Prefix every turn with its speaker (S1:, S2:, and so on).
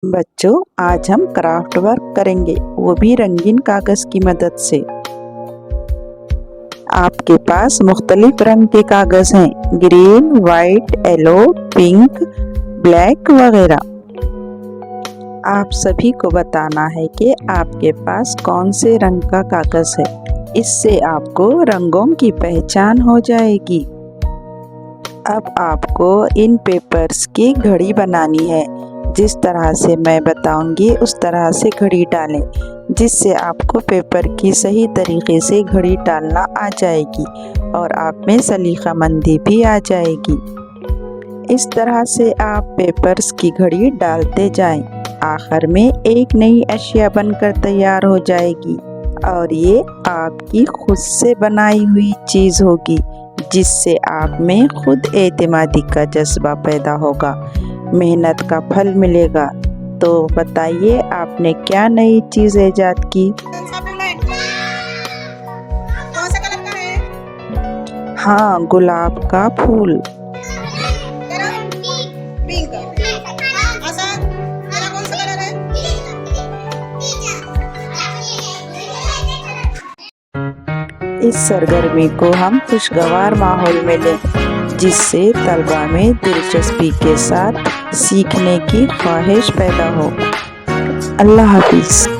S1: बच्चों, आज हम क्राफ्ट वर्क करेंगे, वो भी रंगीन कागज की मदद से। आपके पास मुख्तलिफ रंग के कागज हैं, green, white, yellow, pink, black वगैरह। आप सभी को बताना है कि आपके पास कौन से रंग का कागज है। इससे आपको रंगों की पहचान हो जाएगी। अब आपको इन पेपर्स की घड़ी बनानी है। जिस तरह से मैं बताऊंगी उस तरह से घड़ी डालें, जिससे आपको पेपर की सही तरीके से घड़ी डालना आ जाएगी और आप में सलीकामंदी भी आ जाएगी। इस तरह से आप पेपर्स की घड़ी डालते जाएं। आखिर में एक नई अशिया बनकर तैयार हो जाएगी और ये आपकी खुद से बनाई हुई चीज़ होगी, जिससे आप में खुद एतमादी का जज्बा पैदा होगा, मेहनत का फल मिलेगा। तो बताइए, आपने क्या नई चीज़ ईजाद की?
S2: कौन सा कलर का है?
S1: हाँ, गुलाब का फूल।
S2: तेरा पिंक। आसान, तेरा कौन सा कलर है?
S1: इस सरगर्मी को हम खुशगवार माहौल में लें, जिससे तलबा में दिलचस्पी के साथ सीखने की ख्वाहिश पैदा हो। अल्लाह हाफिज़।